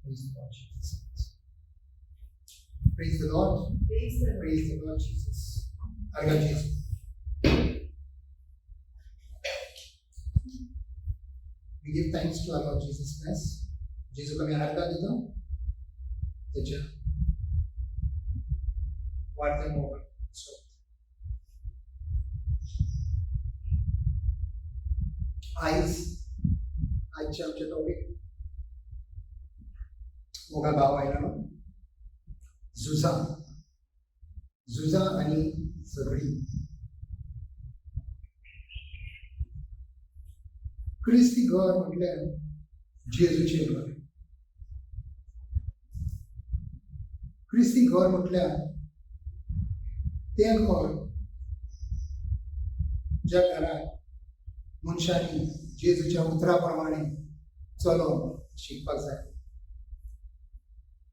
Praise the Lord Jesus. Praise the Lord. Praise the Lord Jesus. I got Jesus. We give thanks to our Lord Jesus Christ. Jesus को मैं हरकत देता हूँ. त्याच्या वाढत्या mobile. आजच्या आमच्या टॉपिक मोगा भाव आहे ना जुजा आणि झगडी. ख्रिस्ती घर म्हटल्यार जेजूचे घर. ख्रिस्ती घर म्हटल्यार तें घर ज्या घरात मनशांनी जेजूच्या उतरा प्रमाणे चलोवंक शिकपाक जाय.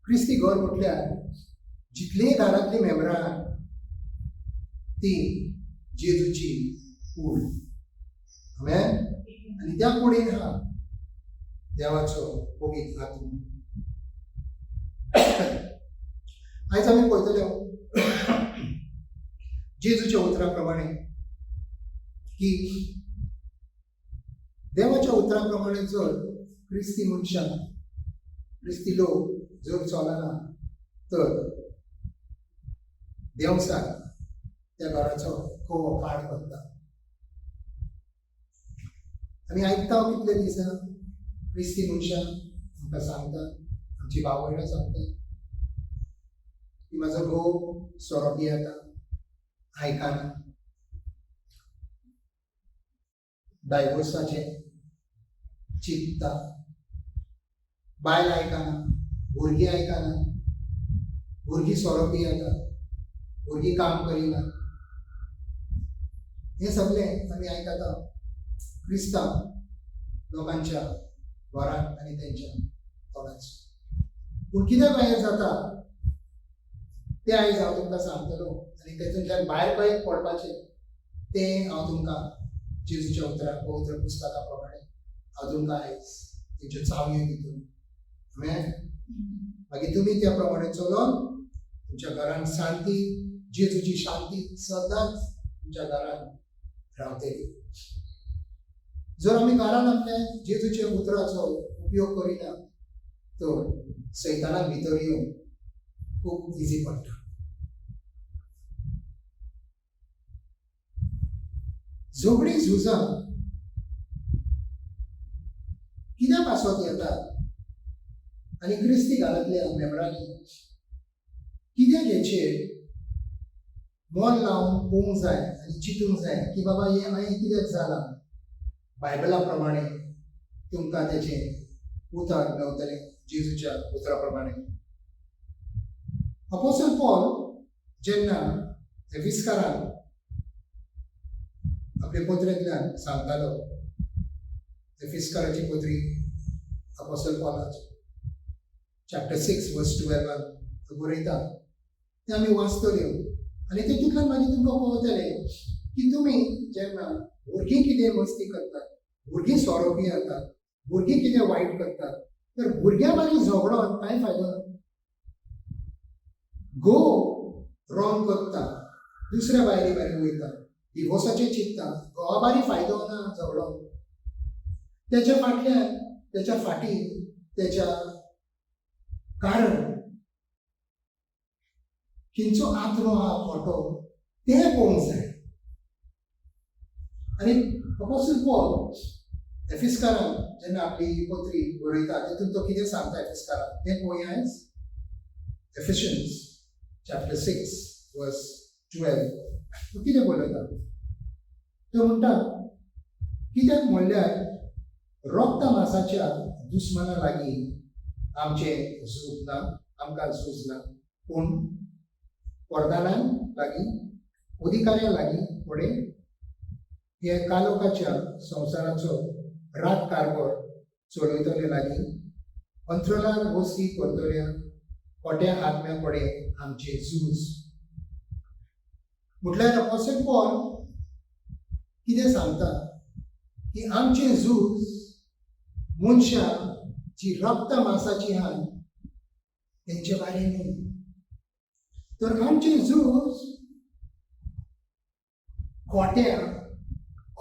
ख्रिस्ती घर म्हटल्यार जितली घरांतली मेंबरां ती जेजूची कूड. आमेन. आनी त्या कुडीन हा देवाचो पवित्र आत्मा. आयज आमी पळयतले जेजूच्या उतरा प्रमाणे की देवाच्या उतरा प्रमाणे जर ख्रिस्ती मनशां ख्रिस्ती लोक जर चलना तर देवसाक त्या घराचो कोवो पाड करता. आमी आयकता कितले दीस ख्रिस्ती मनशां आमकां सांगता, आमची भावयणां सांगता की म्हाजो घोव सोरो पियेता, आयकना, डायवोर्साचे चिंतता, बायल आयकना, भुरगीं आयकना, भुरगीं सोरो पियेता, भुरगीं काम करिना. हें सगळें आमी आयकता क्रिस्तांव लोकांच्या घरांत आनी तेंच्या तोंडाचेर. पूण कितें भायर जाता तें आयज हांव तुमकां सांगतलो आनी तेतूंतल्यान भायर कशें पडपाचें तें हांव तुमकां जेजूच्या उतरा पवित्र पुस्तका प्रमाणे हांव तुमकां आयज तेंच्यो चावयो दितलो. मागीर तुमी त्या प्रमाणे चलोन तुमच्या घरांत शांती, जेजूची शांती सदांच तुमच्या घरांत रावतली. जर आमी घरांत आपल्या जेजूच्या उतराचो उपयोग करिना तर सैतानाक भितर येवन खूब इजी पडटा. झगडी झुजां कित्याक आसत येतात आनी क्रिस्ती घरांतल्या मेंबरांनी कित्याक हेचेर मन लावन पळोवंक जाय आनी चिंतूंक जाय की बाबा हें हांवें कित्याक जालां. बायबला प्रमाणे तुमकां तेचें उतर मेळटलें जेजूच्या उतरा प्रमाणे. अपोस्टल पॉल जेन्ना एफिस्कारांक आपले पत्रेंतल्यान सांगतालो, एफिस्काराची पत्री अपोस्टल पॉलाची चॅप्टर 6 वर्स 12 बरयता ते आमी वाचतल्यो आनी तेतूंतल्यान मागीर तुमकां पळयतले की तुमी जेन्ना भुरगीं कितें मस्ती करतात, भुरगीं सोरो पियेतात, भुरगीं कितें वायट करतात तर भुरग्यां मागीर झगडोन कांय फायदो ना. घोव रॉंग करता, दुसऱ्या बायले बारी वयता, डिवोर्साचें चिंतता, घोवा बारी फायदो ना झगडोन. तेच्या फाटल्यान तेच्या फाटीं तेच्या कारण खंयचो आत्मो आहा खोटो तें पळोवंक जाय. आनी अपोस्टल पॉल एफिस्कारांक जेन्ना आपली पत्री बरयता तेतून तो कितें सांगता एफिस्कारांक तें पळोवया आयज. एफिशियन्स चॅप्टर 6 वर्स 12 तो कितें बरयता. तो म्हणटा कित्याक म्हणल्यार रोगता मांसाच्या दुस्मना लागीं आमचें झूज ना, आमकां झूज ना, पूण वरदानां लागीं, अधिकाऱ्यां लागीं फुडें हे कालोकाच्या संवसाराचो राग कारभार चलयतले लागीं, अंतरलार वस्ती करतल्या खोट्या आत्म्या कडेन आमचें झूज. म्हटल्यार अपोस्टल पॉल कितें सांगता की आमचें झूज मनशां जी रक्त मांसाची आहात तेंचे बारे न्हय, तर आमचे झूज खोट्या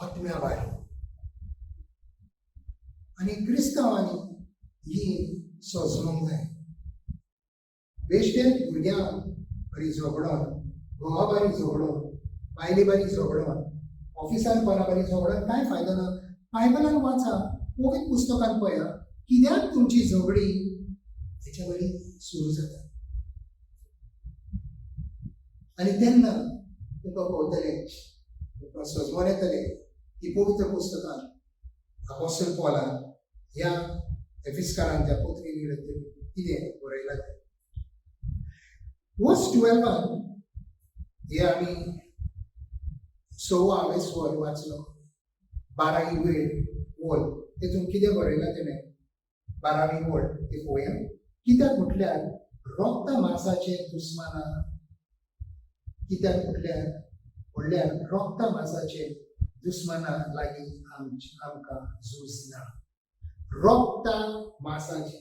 आत्म्या बारे. आनी क्रिस्तांवांनी ही सोजमूंक जाय. बेश्टेच भुरग्यांक बरी झगडोन, घोवा बारी झगडोन, बायले बारी झगडोन, ऑफिसान कोणा बारी झगडोन कांय फायदो ना. बायबलान वाचा, पवित्र पुस्तकान पळया, कित्याक तुमची झगडी हेच्या बरी सुरू जाता. आनी तेन्ना तुका कळटले, तुका सजमोन येतले की पवित्र पुस्तकान अपोस्टल पॉलान ह्या एफिस्कारांच्या पत्रिकेन कितें बरयलां तें. वर्स 12 हे आमी 6 स्वर वाचलो. 12वी वेळ वोल तेतून कितें बरयलां तेणें 12वी वोल ते पळोवया. कित्याक म्हटल्यार रक्त मांसाचे दुस्माना, कित्याक म्हटल्यार रक्त मांसाचे दुस्माना लागीं आमकां झूज ना. रक्त मांसाची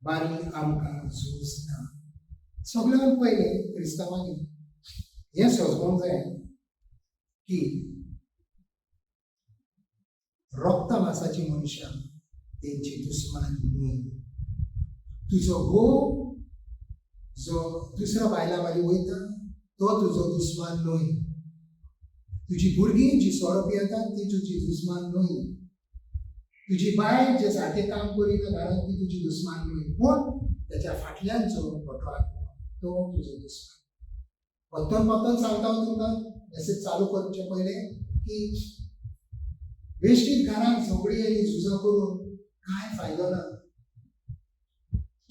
बारी आमकां झूज ना. सगळ्यान पयलें क्रिस्तांवांनी हें समजूंक जाय की रक्त मांसाची मनशां तेंची दुस्मान न्हय. तुजो घोव जो दुसऱ्या बायला बारी वयता तो तुजो दुस्मान न्हय. तुजी भुरगीं जी सोरो पियेतात ती तुजी दुस्मान न्हय. तुजी बायल जे सारकें काम करिना घरांत ती तुजी दुस्मान न्हय. पूण तेच्या फाटल्यान जो खोटो आत्मा तो तुजो दुस्मान. परतून परतून सांगता तुमकां मेसेज चालू करचे पयलें की बेश्टीत घरांत झगडी आनी झुजां करून कांय फायदो ना.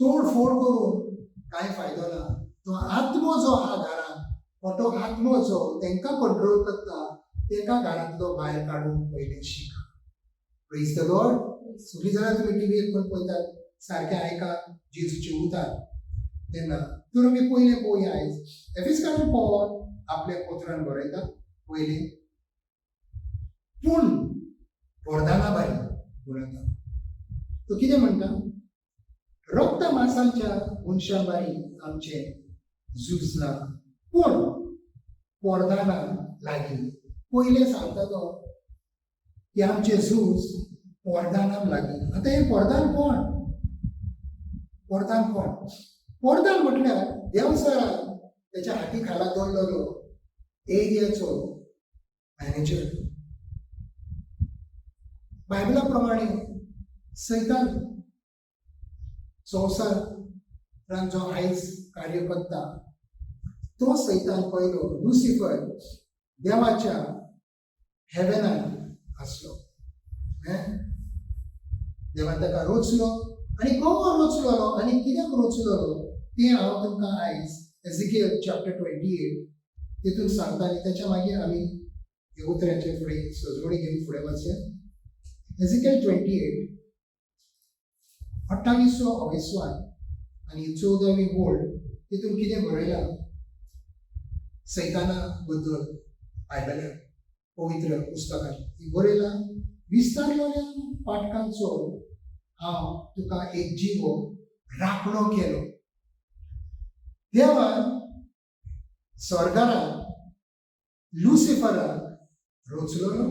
तोडफोड करून कांय फायदो ना. तो आत्मो जो आहा घरांत, खोटो आत्मो जो तांकां कंट्रोल करता, ताका घरांतलो भायर काडून पयलें शिका. Praise the Lord. सगळीं जाणां तुमी टीव्हीर पण पळयतात, सारकें आयका जेजूचे उतार तेन्ना. तर आमी पयलें पळोवया आयज एफिस्कारान पॉल आपल्या पत्रान बरयता पयलें पूण वरदाना बारी उलयता. तो कितें म्हणटा? रक्त मांसाच्या मनशां बारी आमचे झूज ना, पूण वरदाना लागीं. पयलें सांगता तो की आमचे झूज वरदानाक लागीं. आतां हें वरदान कोण? वरदान कोण? वरदान म्हटल्यार देवसरान त्याच्या हाती खाला दवरलेलो एरियाचो मॅनेजर. बायबला प्रमाणे सैतान संवसारान जो आयज कार्य करता तो सैतान पयलो लुसिफर देवाच्या हेवेनान आसलो. देवान ताका रोचलो आनी कवर रोचलेलो. आनी कित्याक रोचलेलो ते हांव तुमकां आयज एजिकियल चॅप्टर 28 तितून सांगता. आनी ताच्या मागीर आमी ह्या उतरांचे फुडें सजवणी घेवन फुडें वचया. एजिकियल 28 28 अवेस्वान आनी 14वी वोळ तितून कितें बरयलां सैताना बद्दल बायबलान पवित्र पुस्तकान बरयलां. विस्तारलेल्या पाठकांचो हांव तुका एक जिवो राखणो केलो. देवान स्वर्गाराक लुसिफराक रोचलेलो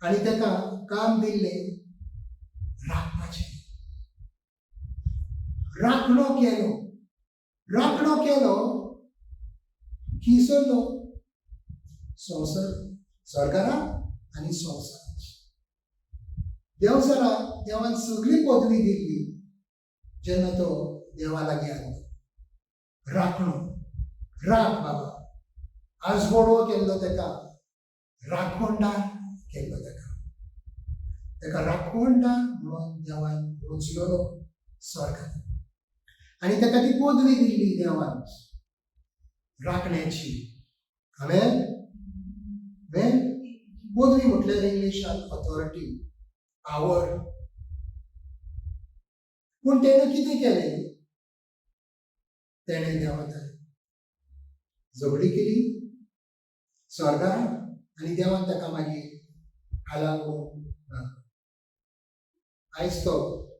आनी ताका काम दिल्लें राखपाचें. राखणो केलो. राखणो केलो खिसरलो संवसार स्वर्गाराक आनी संवसार. देवसराक देवान सगळी पदवी दिल्ली जेन्ना तो देवा लागीं आयलो. राखणो. राख बाबा. आज बोडवो केल्लो ताका राखणदार केल्लो ताका राखणदार म्हणून देवान रोचलेलो स्वर्गांत. आनी ताका ती पदवी दिल्ली देवान राखण्याची. हांवें पदवी म्हटल्यार इंग्लिशान ऑथॉरिटी, पावर. पूण तेणें कितें केलें? तेणें देवाक झगडी केली स्वर्गान आनी देवान ताका मागीर हालांक आयज तो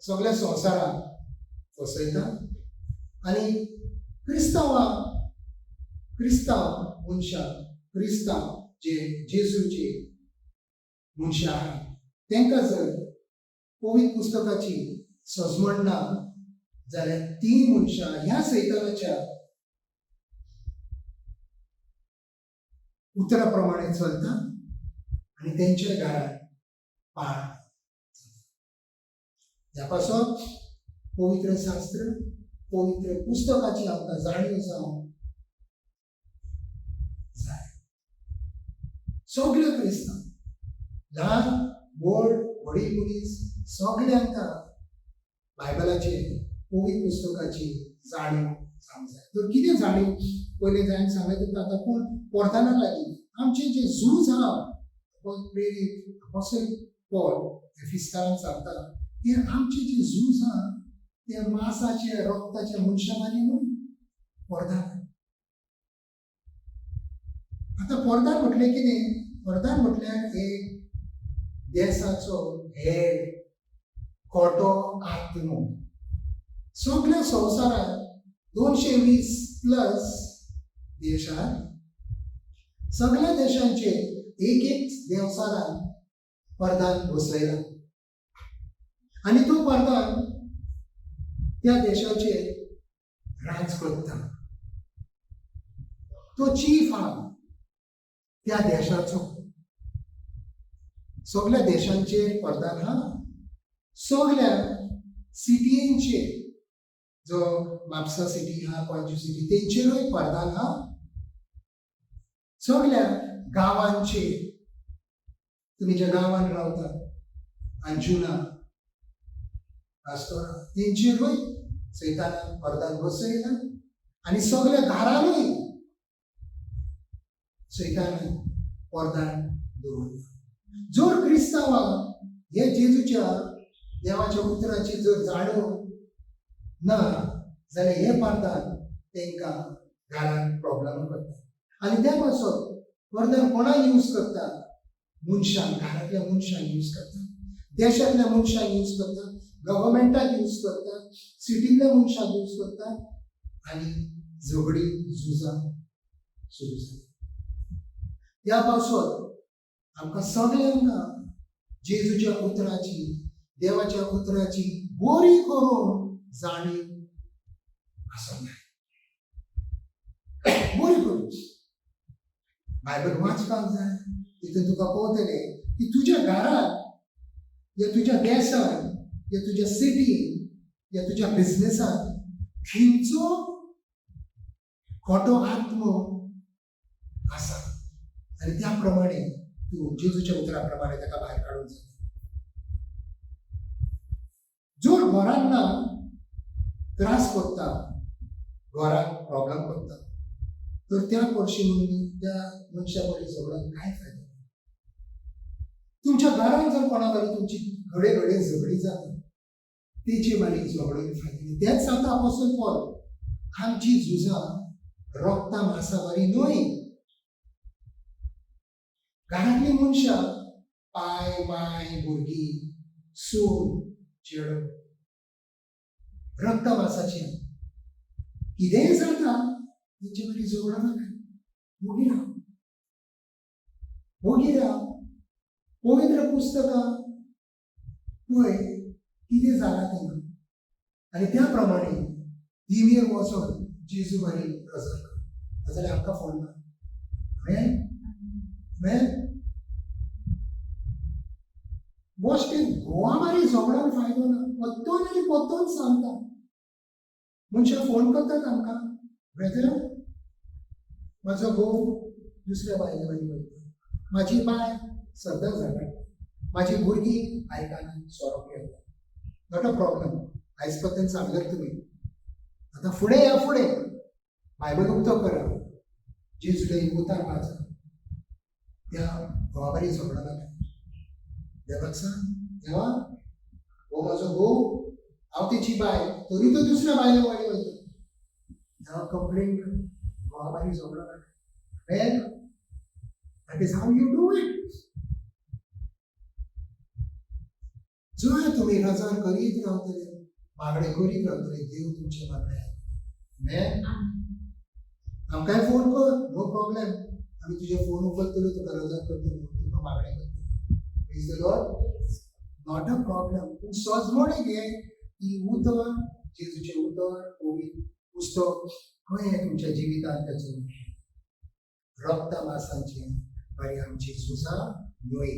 सगळ्या संवसाराक फसयता आनी क्रिस्तांव मनशाक क्रिस्तांव जे जेजूचे मनशां आहात तांकां जर पवित्र पुस्तकाची समजण ना जाल्यार ती मनशां ह्या सैतानाच्या उतरा प्रमाणे चलता आनी तेंच्या घरांत पाळ ह्या पासून पवित्र शास्त्र पवित्र पुस्तकाची आमकां जाणीव जावंक जाय. सगळे क्रिस्तांव ल्हान व्हड व्हडील मनीस सगळ्यांक बायबलाचे पवित्र पुस्तकाची जाणीव जावंक जाय. तर कितें जाणीव पयलें जायन सांगलें तुका आतां पूण पोरताना लागीं आमचे जे झूज आहा प्रेरीत अपोस्टल पॉल एफिस्तान सांगता की आमचे जे झूज आहा ते मांसाचे रक्ताचे मनशांनी न्हू पोरदान. आतां पोरदान म्हटलें कितें? पोरदान म्हटल्यार एक देशाचो हेड खोटो आत्मो. सगळ्या संवसारात 220+ देश आहात. सगळ्या देशांचे एक देवसारान प्रधान बसयला आनी तो प्रधान त्या देशाचेर राज करता. तो चीफ आहा त्या देशाचो. सगळ्या देशांचे प्रधान आहा. सगळ्या सिटींचे जो म्हापसा सिटी आहा पणजी सिटी तेंचेरूय प्रधान आहा. सगळ्या गांवांचे तुमी ज्या गांवांत रावता अंजुना आस्तोरा तेंचेरूय सैतानान प्रधान बसयला आनी सगळ्या घरांनूय सैतानान प्रधान दवरला. जर क्रिस्तांवाक हे जेजूच्या देवाच्या उतराची जर जाणीव ना जाल्यार हे प्रधान तांकां घरांत प्रॉब्लेम करता. आनी त्या पासून प्रधान कोणाक यूज करता? मनशांक, घरांतल्या मनशांक यूज करता, देशांतल्या मनशांक यूज करता, गव्हर्मेंटाक यूज करता, सिटींतल्या मनशांक यूज करता आनी झगडी झुजां सुरू जाता. त्या पासून आमकां सगळ्यांक जेजूच्या उतराची देवाच्या उतराची बरी करून जाणीव आसूंक जाय. बरी करून बायबल वाचपाक जाय. तितून तुका पळयतले की तुज्या घरांत या तुज्या देशांत या तुज्या सिटीन या तुज्या बिझनेसांत खंयचो खोटो आत्मो आसा आनी त्या प्रमाणे तूं जेजूच्या उतरा प्रमाणे ताका भायर काडूंक जाय. जर घरांना त्रास करता, घरांत प्रॉब्लेम करता, तर त्या मनशा बरी झगडून काय फायदो? तुमच्या घरांत जर कोणा बरी तुमची घडे घडे झगडी जाता तेची बारी झगडून फायदो. तेच सांगता अपोस्तल पॉल, आमची झुजां रक्ता मांसा बारी न्हय. घरांतली मनशां पाय बाय भुरगीं सून चेडो रक्ता मांसाची कितेंय जाता तेंचे बारी झगडो नाका. वोगी राव पवित्र पुस्तकां पळय कितें जालां तें आनी त्या प्रमाणे दिमेर वचून जेजू बारी प्रचार कर जाल्यार आमकां फोन ना. गोश्टी गोवा बारी झगडून फायदो ना. पत्तोन आनी पत्तोन सांगता. मनशां फोन करतात आमकां, ब्रदर म्हाजो घोव दुसऱ्या बायले बारी वयता, म्हाजी बाय सद्दां झगडटा, म्हाजी भुरगीं आयकाना सोरोप येता. Not a problem. आयज पर्यंत सांगलें तुमी. आतां फुडें या फुडें बायबल उक्तो करा. जेजुले उतार वाचा त्या घोवा बारी झगडो नाका. देवाक सांग, देवा हो म्हाजो घोव, हांव तेची बाय, तरी तो दुसऱ्या बायले वाडी वयता. देवा कंप्लेन कर, घोवा बारी झगडो नाका. Well, that is how you do it. जंय तुम्ही नजर करीत रावतले मागणे करीत रावतले देव तुमचे मागणे आयकतलो आमकांय फोन कर नो प्रॉब्लेम आम्ही तुझे फोन उखलतलो तुका नजर करतलो तुका मागणे करतलो praise the Lord not a problem पूण सजमणे घे की उतर जेजूचे उतर पवित्र पुस्तक खंय तुमच्या जिवितांत त्याचो रक्त मांसांची बरी आमची झुजा न्हय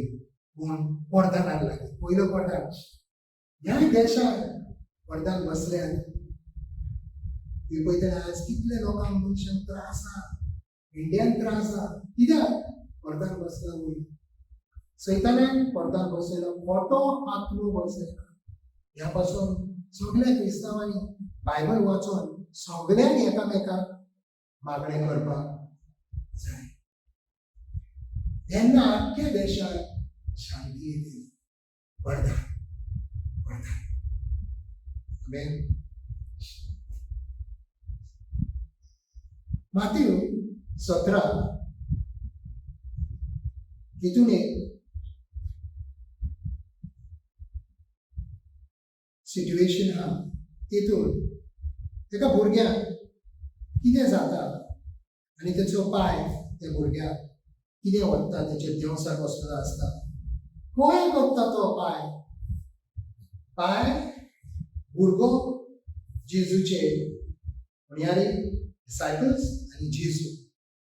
पूण पडदानाक लागली पयलो पडदान ह्या देशात पडदान बसल्यात ती पळयतना आज कितले लोकांक मनशांक त्रास आहा इंडियान त्रास आहा कित्याक पडदान बसला वयर सैतानान पडदान बसयला खोटो आत्मो बसयला ह्या पासून सगळ्या क्रिस्तांवांनी बायबल वाचून सगळ्यांनी एकामेकाक मागणे करपाक जाय तेन्ना आख्ख्या देशात शांती येतली वरदान वरदान आमेन मातीव 17 हितून एक सिच्युएशन हा तितून एका भुरग्याक कितें जाता आनी तेचो पाय त्या भुरग्याक कितें वत्ता तेचेर देवसाक बसलो आसता खंय वत्ता तो पाय पाय भुरगो जेजूचे म्हळ्यार डिसायपल्स आनी जेजू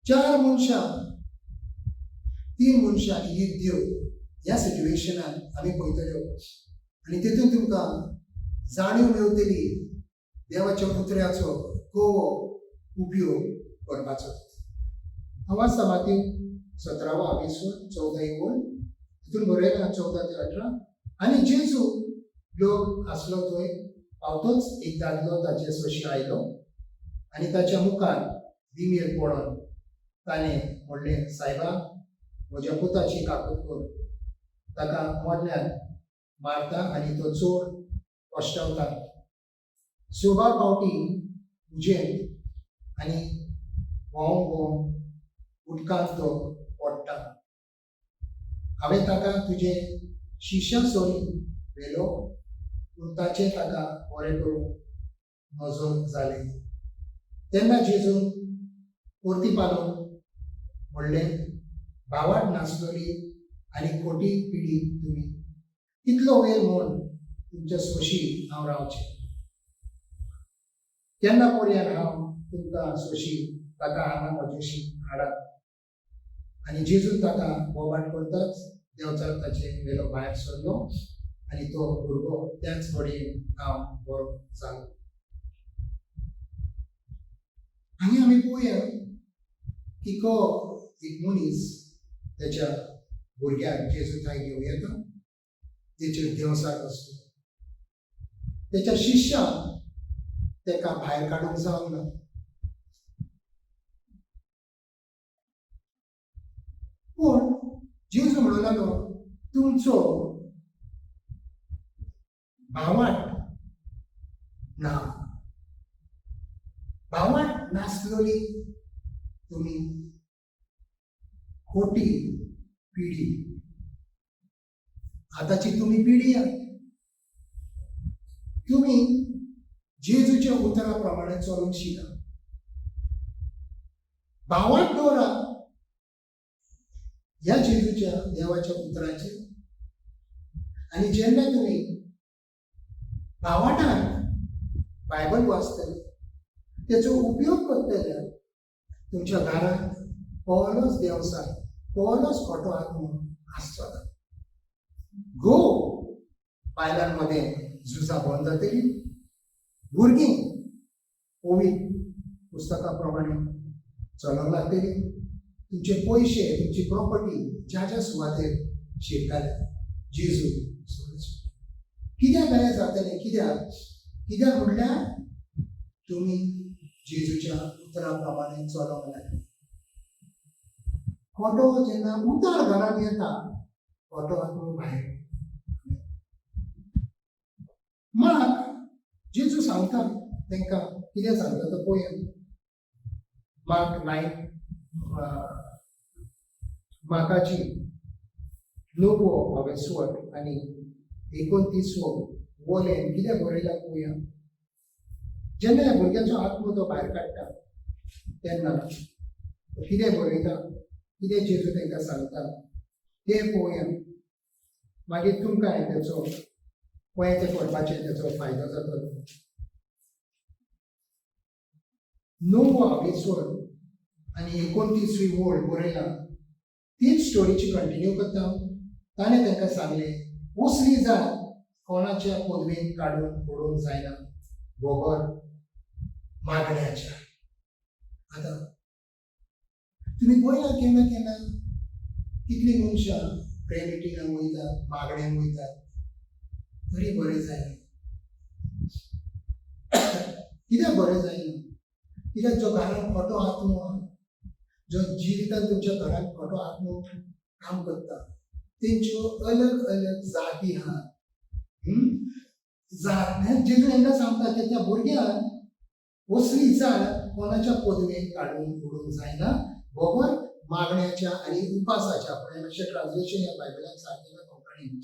4 मनशां 3 मनशां एक देव ह्या सिच्युएशनान आमी पळयतल्यो आनी तितून तुमकां जाणीव मेवतली देवाच्या उतऱ्याचो कोवो उपयोग करपाचो हांव वाचता मातीव 17 14 तितून बरयलां 14 ते 18 आनी जेजू लोक आसलो थंय पावतोच एक दादलो ताचे सोशी आयलो आनी ताच्या मुखार दिमेर पडोन ताणें म्हणलें सायबा म्हज्या पुताची काकूट कर ताका मोडल्यान मारता आनी तो चड कश्टावता सोबा फावटी उजेंत आनी भोंवून भोंवून उदकांत तो पडटा हांवें ताका तुजे शिश्या सोरी व्हेलो पूण ताचें ताका बरें करूंक नजो जालें तेन्ना जेजून परती पालून म्हणलें भावाट नासलोली आनी खोटी पिडी तुमी कितलो वेळ म्हूण तुमच्या सोशी हांव रावचें केन्ना पर्यान हांव तुमकां सोशी ताका हांगा म्हजेशी हाडात आनी जेजून ताका बोबाट करताच देंवचार ताचे वेलो भायर सरलो आनी तो भुरगो त्याच घडयेन हांव बरो जालो हांगा आमी पळोवया की को एक मनीस त्याच्या भुरग्याक जेजू थंय घेवन येता तेचेर देवसाक आसलो तेच्या शिश्यान तेका भायर काडूंक जावंक ना पूण जेजू म्हणूं लागलो तुमचो भावाट ना भावाट नासलोली तुमी खोटी पिढी आताची तुमी पिढी तुमी जेजूच्या उतराप्रमाणे चलूंक शिका भावाट दवरा ह्या जेजूच्या देवाच्या उतराचेर आनी जेन्ना तुमी भावाटान बायबल वाचतले तेचो उपयोग करतले तुमच्या घरांत पहलोच देवसाय पहलोच खोटो आत्मो आसचो ना गो बायलांमध्ये झुजा बंद जातली भुरगीं पवित्र पुस्तकाप्रमाणे चलोंक लागतली तुमचे पयशे तुमची प्रॉपर्टी ज्या ज्या सुवातेर शिरताले जेजू कित्याक हें जातलें कित्याक म्हणल्यार तुमी जेजूच्या उतरा प्रमाणे चलोंक लागले खोटो जेन्ना उतर घरांत येता खोटो आत्मो भायर माक जेजू सांगता तांकां कितें सांगता तो पळया मार्क 9 माकाची नको हांवें स्वर आनी 29 वोलेन कितें बरयलां पळोवया. जेन्ना ह्या भुरग्याचो आत्मो तो भायर काडटा तेन्ना कितें बरयता, कितें जेजू तांकां सांगता तें पळोवया. मागीर तुमकां तेचो गोंयचे पडपाचें तेचो फायदो जातलो. 9 आनी 29वी ओळ बरयला. तीच स्टोरीची कंटिन्यू करता. ताणें तांकां सांगलें, उसली जात कोणाच्या पदवेन काडून उडोवंक जायना, गोबर मागण्याच्या. आतां तुमी पळयलां केन्ना केन्ना कितलीं मनशां प्रेयर मिटिंगाक वयतात, मागण्यांक वयतात, तरी बरें जायना. कित्याक बरें जायना? कित्याक जो घरांत खोटो आत्मो आहा, जो जिवितांत तुमच्या घरांत खोटो आत्मो काम करता, तेंच्यो अलग अलग जाती आहा. जेजू हांकां सांगता की त्या भुरग्याक असली जात कोणाच्या पदवेन काडून उडोवंक जायना, गोबर मागण्याच्या आनी उपासाच्या. पळय अशें ट्रान्सलेशन ह्या बायबलांत सांगिल्लें कोंकणीन.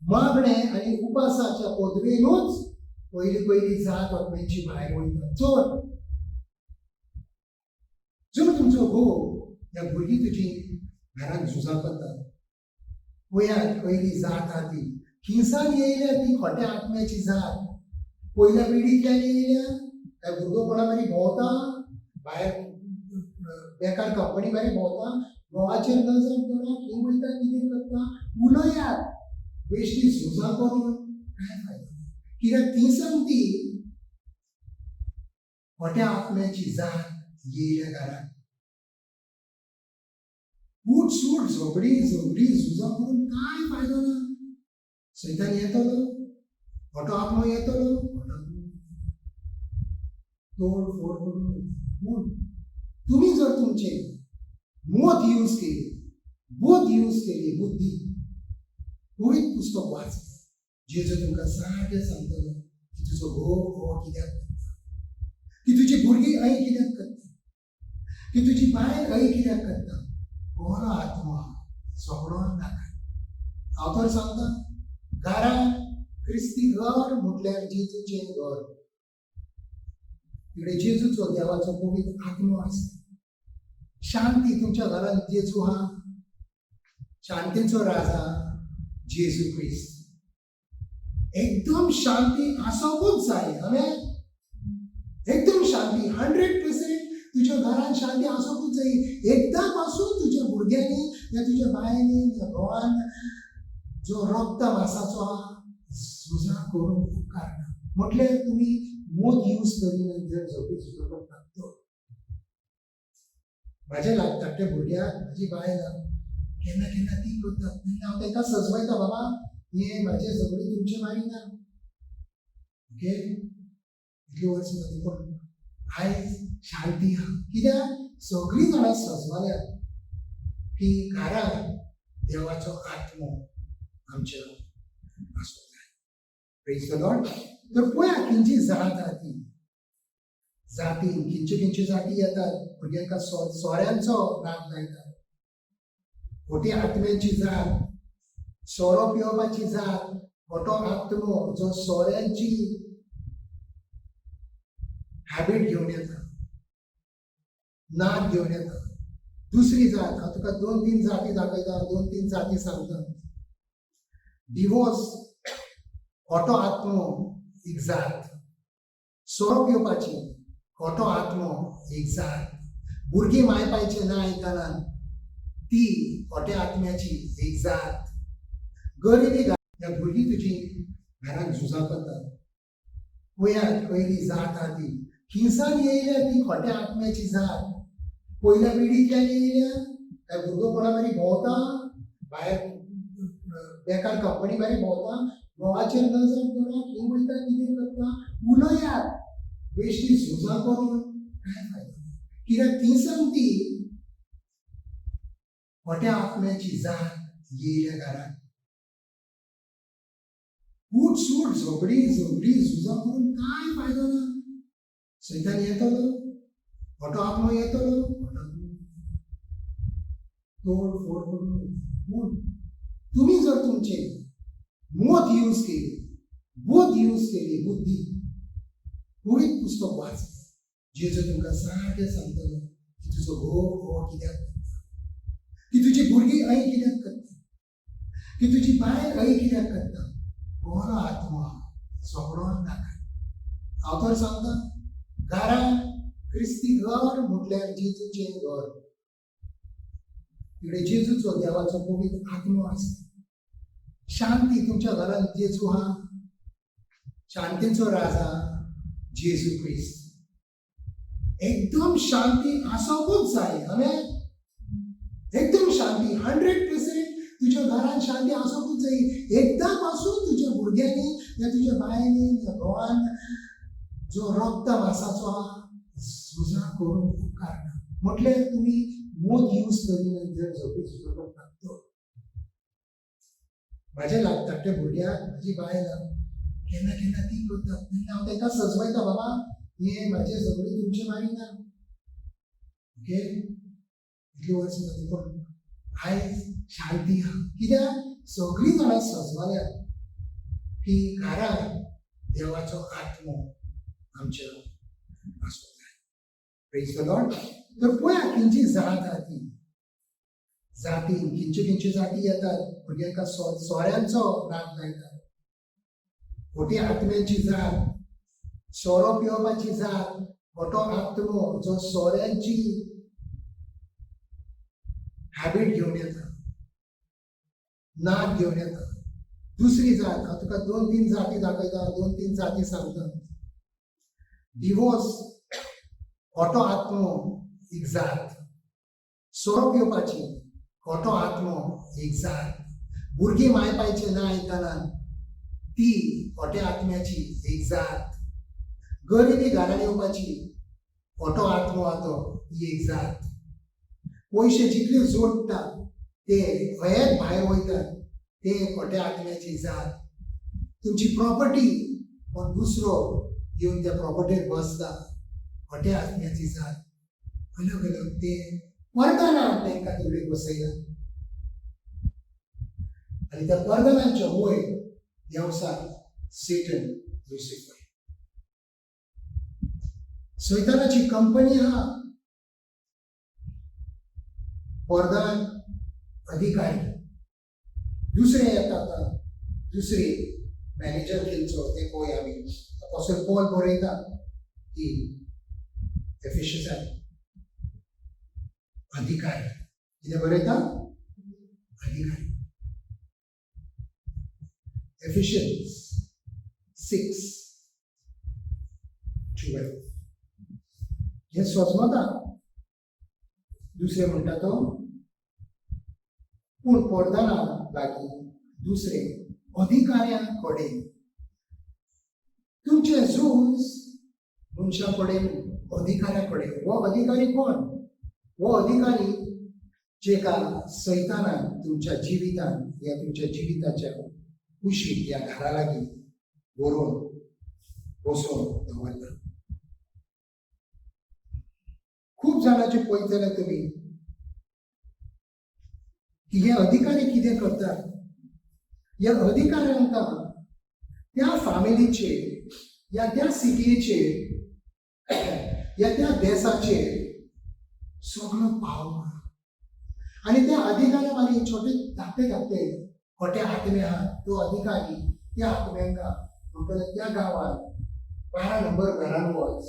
मागणे आनी उपासाच्या पदवेनूच पयली जात आत्म्याची भायर वयता. चोर जर तुमचो घोव ह्या भुरगीं तुजी घरांत झुजां करता, पळयात पयली जात आहा ती हिंसान येयल्या, ती खोट्या आत्म्याची जात. पयल्या पिढींतल्यान येयल्या, काय भुरगो कोणा बरी भोंवता, भायर बेकार कंपनी बरी भोंवता, घोवाचेर नजर दवरा, खंय वयता कितें करता, उलयात. बेश्टी झुजां करून काय फायदो? कित्याक ती सांगती खोट्या आत्म्याची जात येयल्या घरांत. उठ सूट झगडी झुजां करून काय फायदो ना. सैतान येतलो, खोटो आत्मो येतलो, तोड फोड करून. पूण तुमी जर तुमचे मत यूज केली, बोध यूज केली, बुद्धी, पवित्र पुस्तक वाचले, जेजू तुमकां सारकें सांगतलो की तुजो घोव हो कित्याक करता, की तुजी भुरगीं हय कित्याक करता, की तुजी बायल हय कित्याक करता. कोणो आत्मा झगडोन नाका. हांव तर सांगता, घरांत क्रिस्ती घर म्हटल्यार जेजूचें घर. तिकडे जेजूचो देवाचो पवित्र आत्मो आसा. शांती तुमच्या घरांत जेजू आहा, शांतीचो राजा जेजू क्रिस्त. एकदम शांती आसोंकूच जाय. हांवें एकदम शांती 100% तुज्या घरांत शांती आसोंकूच जाय. एकदां पासून तुज्या भुरग्यांनी या तुज्या बायनी या घोवान जो रक्त मासाचो आहा झुजां करून उपकार ना. म्हटल्यार तुमी मोद यूज करिनात जर झोपी झुजां करतात तर. म्हाजें धाकटें भुरग्याक म्हाजी बायल केन्ना केन्ना ती करता, तेन्ना हांव तांकां सजवायता, बाबा हे म्हाजे झगडी तुमचे मारिना, ओके. इतली वर्सां जालीं पूण आयज शांती आहा. कित्याक सगळीं जाणां सजवाल्यात की घरांत देवाचो आत्मो आमच्या आसूंक जाय. Praise the Lord. तर पळया खंयची जात आहा ती. जाती खंयच्यो जाती येतात. भुरग्यांका सोऱ्यांचो राग लायतात, खोटी आत्म्याची जात, सोरो पिवपाची जात, खोटो आत्मो जो सोऱ्यांची हॅबिट घेवन येता, नाद घेवन येता. दुसरी जात, हांव तुका 2-3 जाती दाखयता, 2-3 जाती सांगता. डिवोर्स, खोटो आत्मो एक जात. सोरो पिवपाची खोटो आत्मो एक जात. भुरगीं मायपायचे ना आयकना ती खोट्या आत्म्याची एक जात. गरिबी ह्या भुरगीं तुजी घरांत झुजां करतात. पळयात पयली जात आहा ती हिंसान येयल्या, ती खोट्या आत्म्याची जात. पयल्या पिढींतल्यान येयल्या, काय भुरगो कोणा बरी भोंवता, भायर बेकार कंपनी बरी भोंवता, घोवाचेर नजर दवरा, खंय वयता कितें करता, उलयात. बेश्टी झुजां करून काय फायदो? कित्याक ती सांगती खोट्या आत्म्याची जात येयल्या घरांत. उठ सूट झगडी झुजां करून काय फायदो ना. सैतान येतलो, खोटो आत्मो येतलो, तोड फोड करून. पूण तुमी जर तुमचे मोत यूज केली, बुद्ध यूज केली, बुद्धी. पवित्र पुस्तक वाच. जेजू तुमकां सारकें सांगतलो की तुजो घोव कित्याक करता, की तुजी भुरगीं आई कित्याक करता, की तुजी बायल आई कित्याक करता. बरो आत्मा सगळोन नाका. हांव तर सांगता, घरान क्रिस्ती घर म्हटल्यार जेजूचें घर. तिकडे जेजूचो देवाचो पवित्र आत्मा आसा. शांती तुमच्या घरान जेजू हा, शांतीचो राजा जेजू क्रिस्त. एकदम शांती आसोंकूच जाय. आमेन. एकदम शांती 100% तुझ्या घरात शांती आसोंकूच जाय. एकदा पासून तुझ्या भुरग्यांनी या तुझ्या बायनी या घोवान जो रक्त मांसाचो झुजा करून उपकार ना. म्हटल्यार तुम्ही मोद यूज करिना जर झोपी झुजो लागतो. माझे लागतात ते भुरग्याक माझी बायल केन्ना केन्ना ती करता. हांव ताका सजवायता, बाबा हे माझे सगळे तुमचे मारिना. ओके, इतली वर्स जाली पण आयज शांती हा. कित्याक सगळीं जाणां सजवाल्या की घरान देवाचो आत्मो आमच्या आसूं जाय. Praise the Lord. तर पळया खंयची जात आहा ती. जाती खंयचे जाती येतात. भुरग्यांका सोऱ्यांचो राग लायतात. खोटी आत्म्याची जात, सोरो पिवपाची जात, खोटो आत्मो जो सोऱ्यांची हॅबिट घेवन येता, नाद घेवन येता. दुसरी जात, हांव तुका 2-3 जाती दाखयता, 2-3 जाती सांगता. डिवोर्स, खोटो आत्मो एक जात. सोरो पिवपाची खोटो आत्मो एक जात. भुरगीं मायपायचे ना आयकना ती खोट्या आत्म्याची एक जात. गरिबी घरान येवपाची खोटो आत्मो आतो ही एक जात. पयशे जितले जोडटा ते खंयच भायर वयतात ते खोट्या आत्म्याची जात. तुमची प्रॉपर्टी पण दुसरो येवन त्या प्रॉपर्टीर बसता खोट्या आत्म्याची जात. अलग अलग ते पर्दना तांकां तेवढे बसयला आनी त्या पर्दनांच्या वयर देवसाक सेटन लुसिफर. सैतानाची कंपनी हा. पर्दान अधिकारी दुसरे येतात. दुसरे मॅनेजर खंयचो ते पळोवया आमी. अपोस्टल पॉल बरयता की एफिसियन्सांत अधिकारी कितें बरयता. अधिकारी. Ephesians 6:12 हे सोजमता. दुसरे म्हणटा तो पूण पर्दना लागीं दुसरे अधिकाऱ्यां कडेन तुमचे झूज मनशा कडेन अधिकाऱ्या कडेन. हो अधिकारी कोण? हो अधिकारी जेका सैतानान तुमच्या जिवितान या तुमच्या जिविताच्या कुशीक या घरा लागीं व्हरून बसोवन दवरला. खूब जाणांचे पळयत जाल्यार तुमी की हे अधिकारी कितें करतात. ह्या अधिकाऱ्यांक त्या फॅमिलीचेर या त्या सिटीचेर या त्या देशाचेर सगळो पावर आनी त्या अधिकाऱ्या मागीर छोटे धाकटे खोटे आत्मे आहात. तो अधिकारी त्या आत्म्यांका म्हणटले त्या गांवांत 12 नंबर घरान वच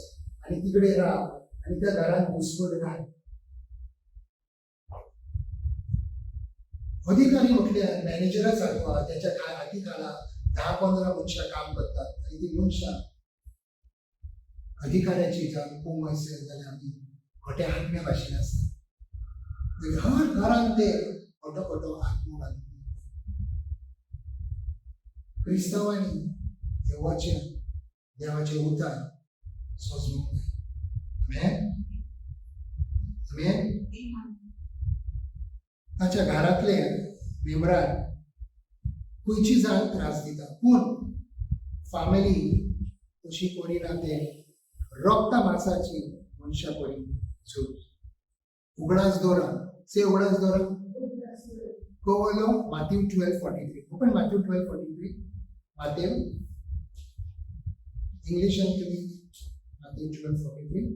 आनी तिकडे राव आनी त्या घरान घुसमट घाल. अधिकारी म्हटल्यार मॅनेजरा सारको त्याच्या हाती खाला 10-15 मनशां काम करतात आनी ती मनशां अधिकाऱ्याची जर खूब असेल जाल्यार आमी खोट्या आत्म्या भाशेन आसता. हर घरान ते खोटो खोटो आत्मो घालून क्रिस्तांवांनी हे वचन देवाचे उतार सोजमूंक जाय. आमेन. ताच्या घरांतले मेंबरान खंयची जात त्रास दिता पूण फॅमिली अशी कोणी ना ते रक्त मांसाची मनशां पळय झूज. उगडास दवरा. से उगडास दवरा. Go Matthew 12:43. Open Matthew 12:43. Matthew. English and Hindi. Matthew 12:43.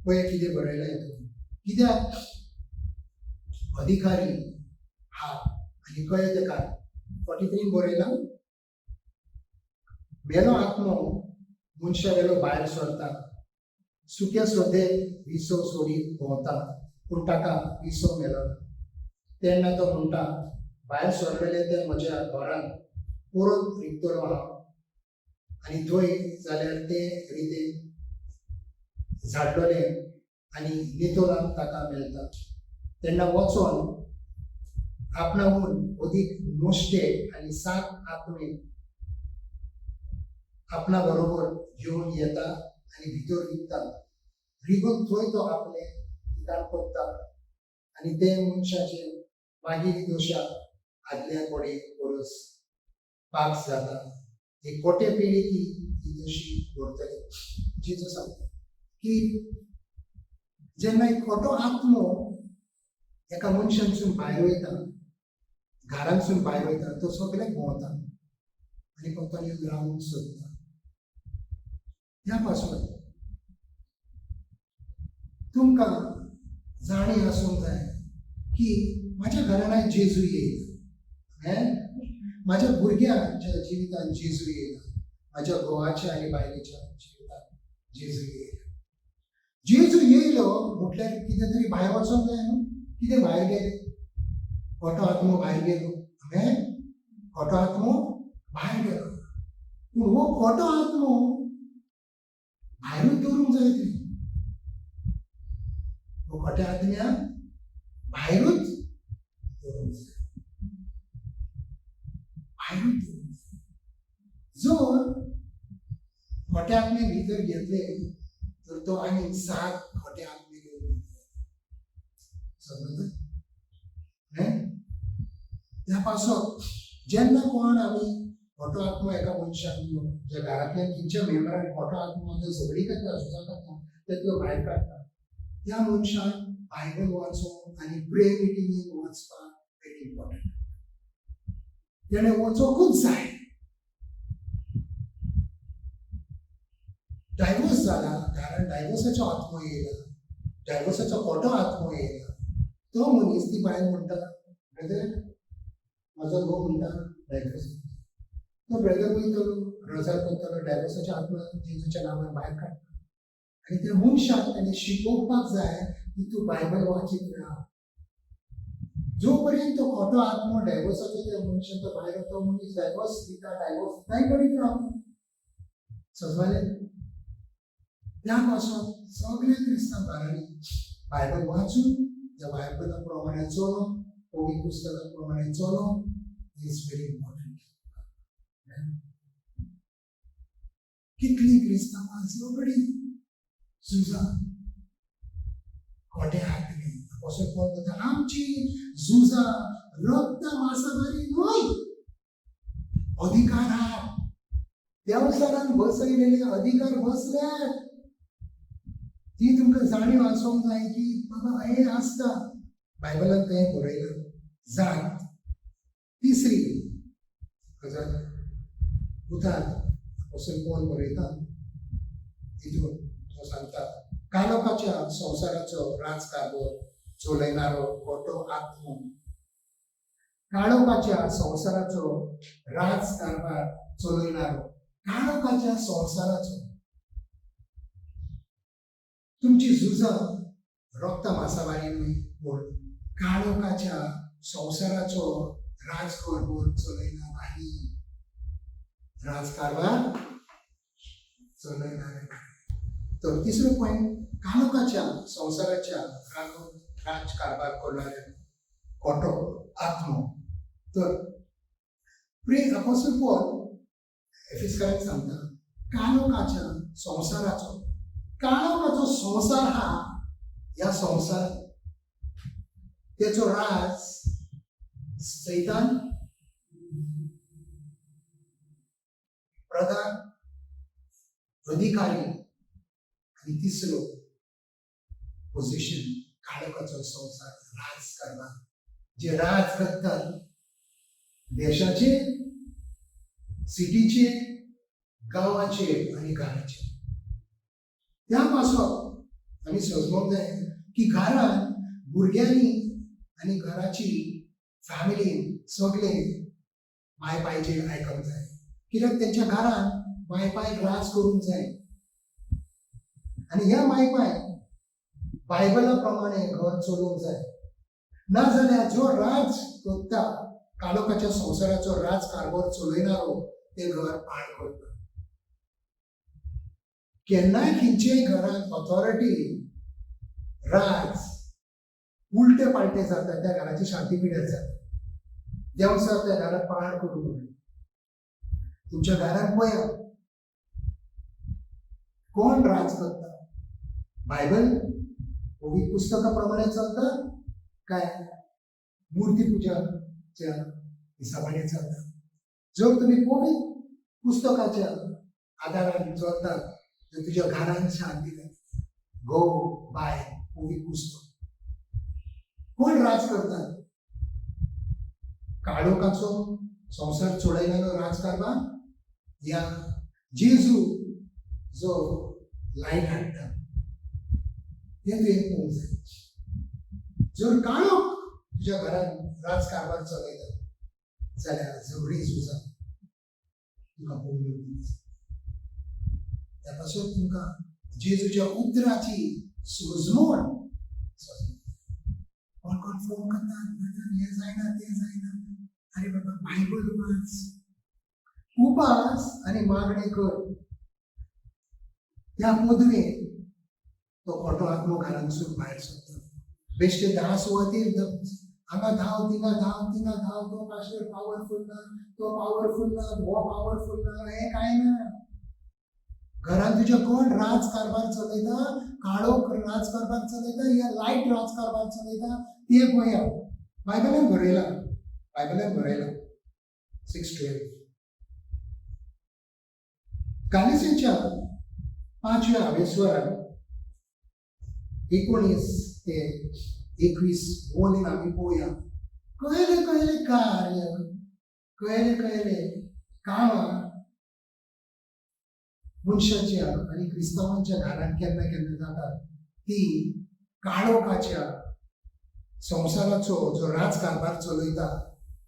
पळय कितें बरयलां हितून. कित्याक अधिकारी हा आनी कळ्ळें तेका 43 बरयलां मेलो आत्मो मनशा वेलो भायर सरता सुक्या सोदेक विसो सोडीत भोंवता पूण ताका विसो मेळना. तेन्ना तो म्हणटा भायर सरलेले ते म्हज्या घरांत परत रिगतलो हांव आनी थंय जाल्यार ते रितीन झाडलोले आनी नितोलाक ताका मेळटा. तेन्ना वचोन आपणाहून अदीक नोश्टे आनी 7 आत्मे आपणा बरोबर घेवन येता आनी भितर रिगता. रिगून थंय तो आपले ठिकाण करता आनी ते मनशाचे मागीर दोशा आदल्या कोडे परस पाग जाता. एक कोटे पिढी ती दोशी व्हरतले. जेजूस सांगता की जेन्ना एक खोटो आत्मो एका मनशांसून भायर वयता, घरांसून भायर वयता, तो सगळ्याक भोंवता आनी कोंकणी रावूंक सोदता. ह्या पासून तुमकां जाणीव आसूंक जाय की म्हाज्या घरांत जेजू येयला, म्हाज्या भुरग्याच्या जिवितांत जेजू येयला, म्हाज्या घोवाच्या आनी बायलेच्या जिवितांत जेजू येयला. जेजू येयलो म्हटल्यार कितें तरी भायर वचोंक जाय न्हू. कितें भायर गेले? खोटो आत्मो भायर गेलो. खोटो आत्मो भायर गेलो. पूण हो खोटो आत्मो भायरूच दवरूंक जाय. हो खोट्या आत्म्याक भायरूच दवरूंक जाय. भायरूच दवरूंक जाय. जर खोट्या आत्मे भितर घेतले तर तो आनी 7 खोटे आत्मे घेवन समजलं. त्या पासून जेन्ना कोण आमी खोटो आत्मो एका मनशाक ज्या घरांतल्या खंयच्या मेंबरान खोटो आत्मो जर झगडी करता, झुजा करता, तेतलो भायर काडटा. त्या मनशाक बायबल वाचूंक आनी प्रे मिटिंगेक वचपाक व्हेरी इम्पॉर्टंट. तेणें वचोंकूच जाय. डायवोर्स जाला, घरान डायवोर्साचो आत्मो येयला, डायवोर्साचो खोटो आत्मो येयला. तो मनीस ती बायल म्हणटा ब्रदर म्हाजो घोव म्हणटा डायवोर्स. तो ब्रदर वयतलो रोजार करतलो, डायवोर्साच्या आत्मा जेजूच्या नांवान भायर काडटा. आनी त्या मनशाक ताणें शिकोवपाक जाय की तूं बायबल वाचीत राव. जो पर्यंत तो खोटो आत्मो डायवोर्साचो त्या मनशाचो भायर तो मनीस डायवोर्स दिता, डायवोर्स नाही करीत रावता. समजलें? त्या पासून सगळ्या क्रिस्तांव घरांनी बायबल वाचून त्या बायबला प्रमाणे चलोवप, पवित्र पुस्तका प्रमाणे चलोवप इज व्हेरी इम्पॉर्टंट. कितली क्रिस्तांवां सगळीं झुजा खोट्या आत्मे. अपोस्तल पौल म्हणटा आमची झुजा रक्त मांसाहारी न्हय, अधिकारां देवसारान बसयलेले अधिकार बसल्यात. ती तुमकां जाणीव आसूंक जाय की बाबा हें आसता. बायबलांत तें बरयलां. जात तिसरी गजाल उतार अपोस्तल पौल बरयता. तितून तो सांगता कालोखाच्या संवसाराचो राजकारभार चलयणारो खोटो आत्मो. काळोखाच्या संवसाराचो राजकारभार चलयणारो काळोखाच्या संवसाराचो. तुमची झुजा रक्त मांसाहारी न्हय, पूण काळोखाच्या संवसाराचो राजकारभार चलयणारी राजकारभार चलयणारे. तर तिसरो पॉयंट काळोखाच्या संवसाराच्या राजकारभार करणारे खोटो आत्मो. तर प्रे अपोस्तल पौल एफेसकारांक सांगता काळोखाच्या संवसाराचो. काळोखाचो संवसार हा ह्या संवसार तेचो राज सैतान प्रधान अधिकारी आणि तिसरो पोझिशन काळोखाचो संसार राजकारणात जे राज करतात देशाचे, सिटीचे, गावाचे आणि घराचे. त्यापासून आम्ही समजूंक जाय की घरान भुरग्यांनी आणि घराची फॅमिली सगळे माय पायचे आयकूंक जाय, कित्याक त्यांच्या घरान माय पाय राज करूंक जाय आणि ह्या माय पाय बायबला प्रमाणे घर चलोवंक जाय. नाजाल्यार जो राज करता काळोखाच्या संसाराचो राजकारभार चलयणारो ते घर पाड करता. केन्नाय खंयचेय घरान ऑथॉरिटी राज उलटे पालटे जाता त्या घराची शांती पिड्यार जाता. देवसार त्या घरात पाड करूंक नये. तुमच्या घरात पळया कोण राज करता. बायबल पवित्र पुस्तकाप्रमाणे चलता काय मूर्ती पूजाच्या हिसाबाने चलता. जर तुम्ही पवित्र पुस्तकाच्या आधारान चलतात तर तुझ्या घरान शांती जाता. गो बाय पवित्र पुस्तक. कोण राज करतात. काळोखाचो संसार चोडयलेलो राजकारभार या जेजू जो लायट हाडटा ते तुवें पळोवंक जाय. जर काळोख तुज्या घरान राजकारभार चलयता जाल्यार झगडीं झुजां तुका पळोवंक. त्या पासून तुमकां जेजूच्या उतराची सोजमोड कोण कोण फोन करतात हे जायना ते जायना. अरे बाबा बायबल वाच, उपास आणि मागणी कर. त्या पदवेक तो खोटो आत्मो घरांतसून भायर सरता. बेश्टे 10 सुवातेर हांगा धांव थिंगा धांव थिंगा धांव. तो पास्टर पावरफुल ना, तो पावरफुल ना, हो पावरफुल ना, हे काय ना. घरान तुझ्या कोण राजकारभार चलयता, काळोख राजकारभार चलयता या लायट राजकारभार चलयता ते पळया. बायबलान बरयला 6:12. कालिसेच्या 5व्या आवेस्वरान 19 ते 21 बोलीन आम्ही पळोवया. कळले कार्य, कळले कामां मनशाच्या आणि क्रिस्तावांच्या घरात केन्ना केन्ना जातात ती काळोखाच्या संसाराचो जो राजकारभार चलयता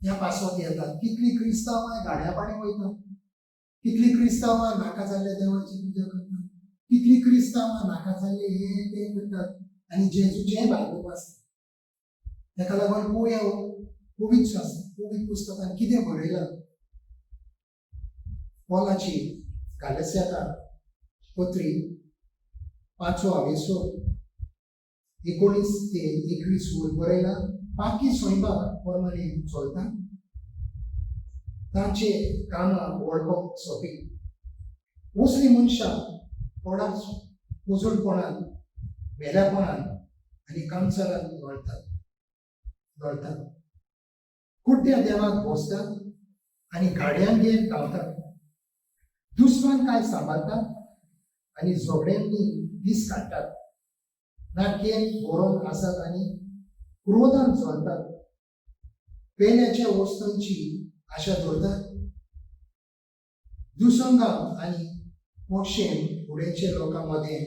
ह्या पासत येतात. कितली क्रिस्तांवां गाड्या पाणी वयतात. कितली क्रिस्तांवां नाका जाल्ल्या देवाची पुजा करतात. कितली क्रिस्तांवां नाका जाल्ले हे ते करतात आणि जेजूचें बायबल वाचतात. ताका लागून पळोवया पवित्र पुस्तकान कितें बरयलां. पॉलाची गालस्याकार पत्री 5वो आवेसो 19 ते 21 बरयला. बाकी स्वयंपाक प्रमाणे चलता. तांचे कामां वळखप सोपी. उसली मनशां कोणाच उजळपणान वेल्यापणान आनी कामचारान घडतात. कुड्ड्या देवाक भोसतात आनी गाड्यांगेर धांवतात. दुस्मान काय सांबाळतात आनी झगड्यांनी दीस काडटात. नाटकेन बरोवन आसात आनी क्रोधान चलतात. पेल्याच्या वस्तूंची आशा दवरतात. दुसंगां आनी मोक्षेन फुडेंचे लोकांमध्ये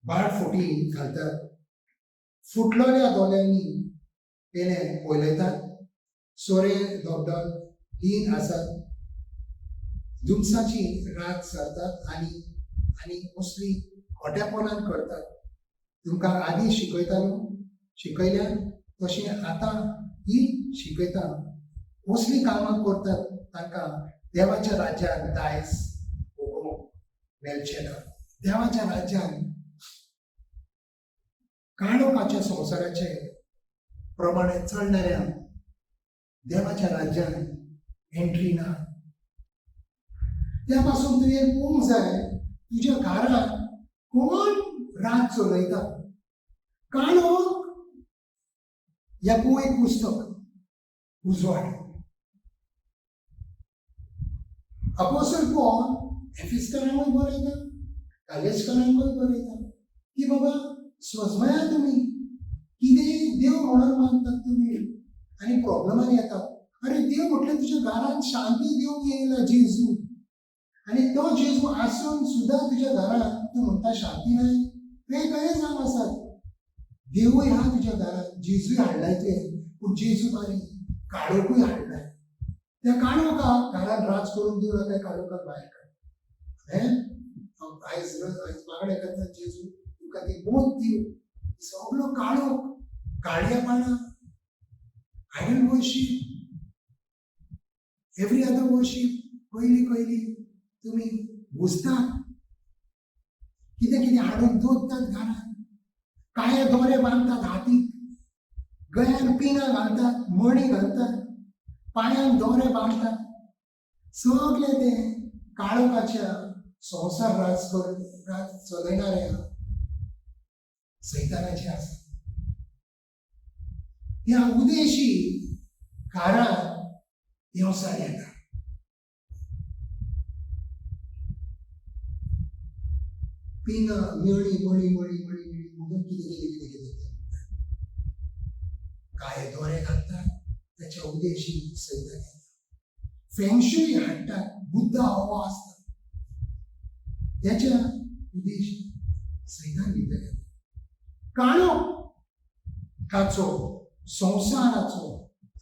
बाळफुटी घालतात. फुटलेल्या दोल्यांनी पेले पळयतात. सोरे धबधब लीन आसात. दुमसाची रात सारतात आनी मुसली खोटेपणान करतात. तुमकां आदी शिकयल्या तशें आतां ही शिकयता. असली कामां करतात तांकां देवाच्या राज्यात दायज मेळचें ना. देवाच्या राज्यान काळोखाच्या संवसाराचे प्रमाणे चलणाऱ्या देवाच्या राज्यान एंट्री ना. त्या पासून तुवें पळोवंक जाय तुज्या घरांत कोण राज चलयता. काळोख ह्या पवित्र पुस्तक उजवाड. अपोस्टल पॉल एफिस्करांकूय बरयता, कालेस्करांकूय बरयता की बाबा सोजमया तुमी कितें देव म्हणून मानतात तुमी आनी प्रॉब्लमान येतात. अरे देव म्हटल्यार तुज्या घरांत शांती दिवंक येयला जेजू, आनी तो जेजू आसून सुद्दां तुज्या घरांत तूं म्हणटा शांती नाय. ते खंय जाम आसात. देवूय हा तुज्या घरांत, जेजूय हाडलाय तुवें, पूण जेजू बारी काळोखूय हाडलाय. त्या काळोखाक घरांत राज करून दिवं नाका, काळोखाक भायर काड. आयज मागणें करता जेजू तुका ती मोत दिव. सगळो काळोख, काळयेपणां, idle worship, every other worship पयली तुमी बुजतात. कितें कितें हाडून दवरतात घरांत. काळे दोरे बांदतात हातीक, गळ्यान पिनां घालतात, मणी घालतात, पांयांक दोरे बांदतात. सगळे ते काळोखाच्या संवसार राज चलयणारे सैतानाचे आसा. ह्या उदेशी काळात येवसार येता. पिंगा मणी म्हणून कितें काय दोरे घालतात, त्याच्या उदेशी सैतान येता. फेंगशुई हाडटात, बुद्ध हवा आसता, त्याच्या उदेशी सैतान भितर येता. काळोखाचो संवसाराचो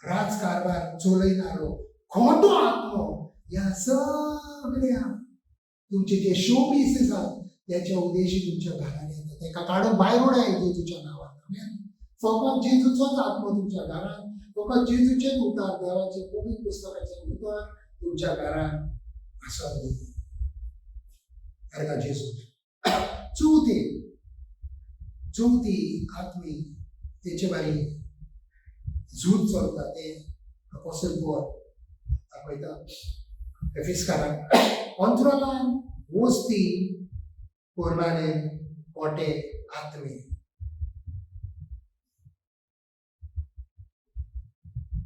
राजकारभार चलयणारो खोटो आत्मो ह्या सगळ्या तुमचे जे शो पीसीस आसात त्याच्या उदेशी तुमच्या घरांत येता. ताका काडून भायर उडय जेजूच्या नांवान. फकत जेजूचोच आत्मो तुमच्या घरांत, फकत जेजूचेच उतार, देवाचे पवित्र पुस्तकाचे उतार तुमच्या घरांत आसत दी. जेजू चवथी आत्मी तेचे बारी झूज चलता. ते अपोस्टल पॉल दाखयता एफिस्कारांक. अंतराळान वस्ती करणारे खोटे आत्मे.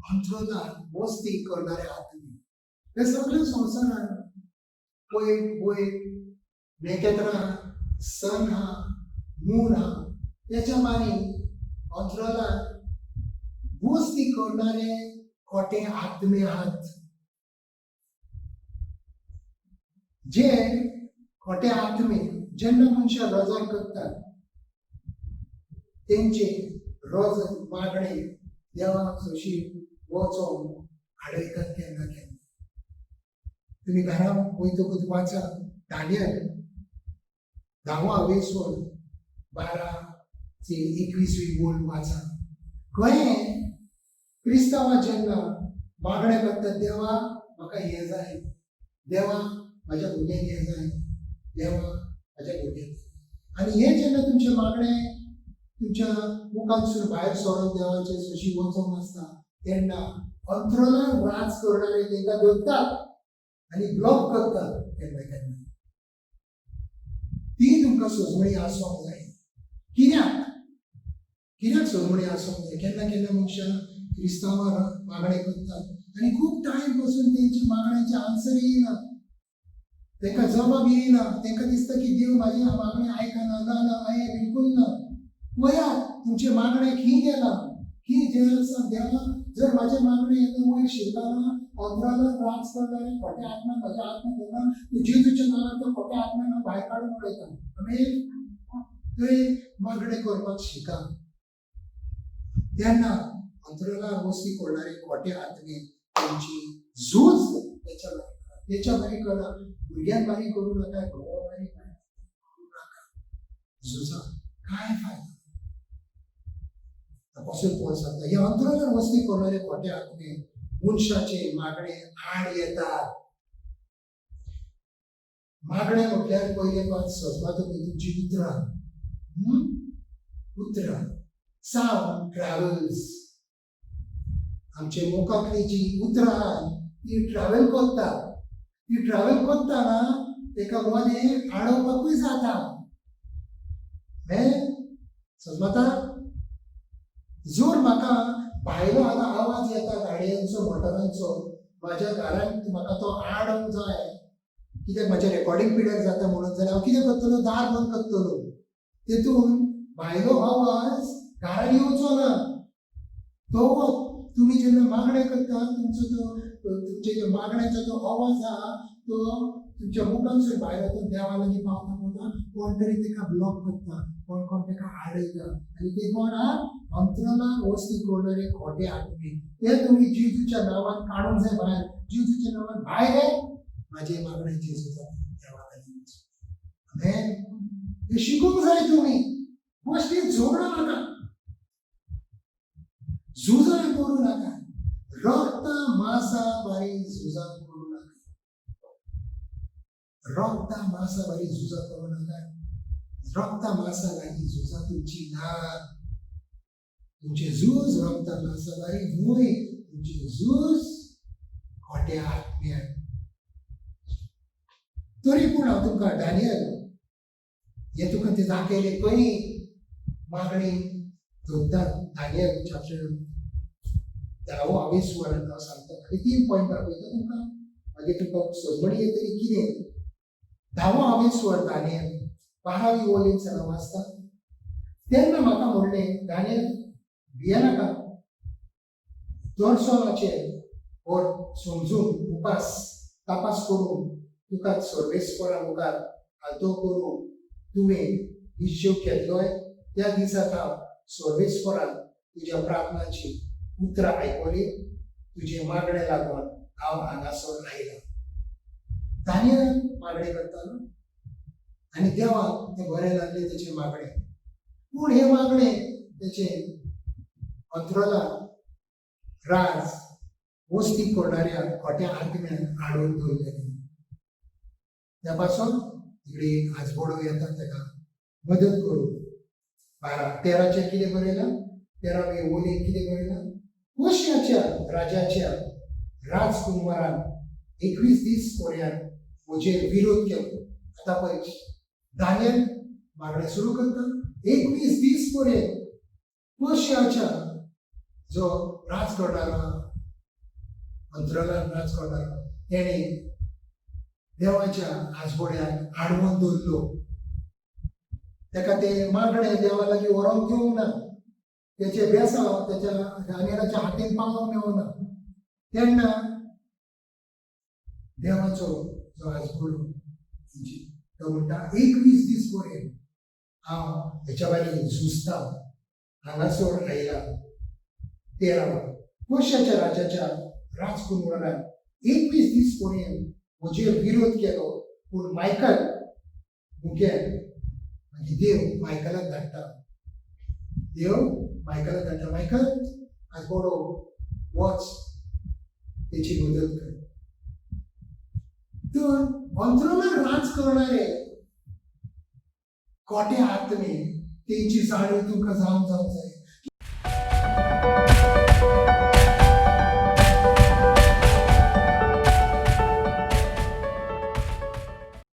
अंतराळान वस्ती करणारे आत्मे हे सगळे संवसारान वयर नखेत्रां, सन हा, मून हा, त्याच्या बारी अंतराळान वस्ती करणारे खोटे आत्मे आहात. जे खोटे आत्मे जेन्ना मनशां रजन करतात तेंचे रजन मागणे देवाक सशी वचोन आडयतात केन्ना केन्ना. तुमी घरां वयतकूच वाचा दानियल 10वा वेसवण 12 ते 21वी ओळ वाचा. खंय क्रिस्तांवां जेन्ना मागणे करतात, देवा म्हाका हें जाय, देवा म्हाज्या भुरग्यांक हें जाय, देवा म्हाज्या भुरग्यांक. आनी हें जेन्ना तुमचे मागणे तुमच्या मुखांतसून भायर सरोन देवाचे सशी वचोंक आसता तेन्ना अंतराळान राज करणारे तांकां धरतात आनी ब्लॉक करतात केन्ना केन्ना. ती तुमकां सोजमणी आसोंक जाय. कित्याक सोजमणी आसोंक जाय? केन्ना केन्ना मनशां क्रिस्तांवां मागणे करतात आनी खूब टायम पासून तेंच्या मागण्यांचे आन्सर येयना, तांकां जबाब येयना. तांकां दिसता की देव म्हाजी मागणी आयकना. ना हांवें बिलकुल ना. पळयात तुमचे मागणे खी गेला, की जे आसा देवा जर म्हाजे मागणे येता वयर शिरताना अंतराळान राज करणारे खोटे आत्मा म्हाज्या आत्मा देना, जेजूच्या नांवान तो खोटे आत्म्यांना भायर काडून उडयता. आमी थंय मागणे करपाक शिका. तेन्ना अंतराळान वस्ती करणारे खोटे आत्मे तेंची झूज त्याच्या बारी करा. भुरग्यांक बारी करूं नाका, घोवा बारी करूं नाका. झुजा काय फायदा? अपोस्टल पॉल सांगता हे अंतराळान वस्ती करणारे खोटे आत्मे मनशाचे मागणे आड येतात. मागणे म्हटल्यार पयले पास सोजमा तुमची उतरां सावन ट्रॅव्हल्स. आमचे मुखांतली जी उतरां ती ट्रॅव्हल करतात. ती ट्रॅव्हल करतना ताका मदें आडोवपाकूय जाता. समजता? जर म्हाका भायलो आतां आवाज येता गाडयांचो मोटरांचो, म्हाज्या घरांत म्हाका तो आडोवंक जाय कित्याक म्हजें रेकॉर्डिंग पिड्यार जाता म्हणून जाल्यार हांव कितें करतलो, दार बंद करतलो. तेतून भायलो आवाज घरात येवचो ना. तो तुम्ही जेन्ना मागणें करता तुमचो तो तुमचे जे मागण्याचो जो आवाज आहा तो तुमच्या मुखांसून भायर वता, देवा लागीं पावता पावता कोण तरी तेका ब्लॉक करता, कोण कोण तेका आडयता. आनी ते कोण आहा, अंतरंगाक वस्ती करणारे खोटे आत्मे. ते तुम्ही जेजूच्या नांवान काडूंक जाय भायर. जेजूच्या नांवान भायर ये, म्हाजे मागणे जेजूचा देवा लागीं. आमेन. हे शिकूंक जाय तुम्ही. गोश्टी झगडू नाका, झुजां करू नाका. रक्त मांसा बारी झुजां करू नाका. रक्त मांसा बारी झुजां करू नाका. रक्त मांसा लागीं झुजां तुमची ना. तुमचे झूज रक्त मांसा बारी न्हय. तुमचे झूज खोट्या आत्म्यान. तरी पूण हांव तुमकां दानियल हे तुका ते दाखयले खंय मागणी धरता. दानियल चॅप्टर 10 सुवारांत हांव सांगता. आनी 3 पॉयंट दाखयता तुमकां. मागीर तुका सोजमणी येतली कितें. 10 सुवार दानियल 12वी ओलींतल्यान हांव वाचता. तेन्ना म्हाका म्हणलें, दानियल भियेनाका. दर्शनाचेर और समजून उपास तपास करून तुका सर्वेस्परा मुखार हातो करून तुवें निश्चय केल्लोय. त्या दिसाक हांव सर्वेस्परान तुज्या प्रार्थनाची उतरां आयकली. तुजे मागणे लागून हांव हांगासर आयला. दानियल मागणे करतालो आनी देवाक ते बरें लागले तेचे मागणे. पूण हे मागणे तेचे अंतरला राज वस्ती करणाऱ्या खोट्या आत्म्यान हाडून दवरले. त्या पासून इकडे आजबोडो येता तेका मदत करून. 13 कितें बरयलां, 13वे ओलीन कितें बरयलां. होशयाच्या राजाच्या राजकुमारान 21 दीस पर्यंत म्हजेर विरोध केलो. आतां पळय दानियल मागणें सुरू करता. 21 दीस पर्यंत होशयाच्या जो राज करणारा, अंतराळान राज करणारा, तेणें देवाच्या आजबोड्याक आडवून दवरलो. तेका ते मागणे देवा लागीं व्हरोंक दिवंक ना. तेचे बेसांव तेच्या दानियेलाच्या हातीन पावोवंक मेळना. तेन्ना देवाचो जो आजबोडो तो म्हणटा 21 दीस पर्यंत हांव हेच्या बारी झुजता. हांगासर आयला. 13 होशयाच्या राजाच्या राजकुमारान 21 दीस पर्यंत म्हजेर विरोध केलो. पूण मायकल मुखेल मागीर देव मायकलाक धाडटा. देव मायकलाक धाडटा. मायकल आजबोडो वच तेची मदत कर. तर अंतराळान राज करणारे खोटे आत्मे तेंची जाणीव तुमकां जावंक जाय.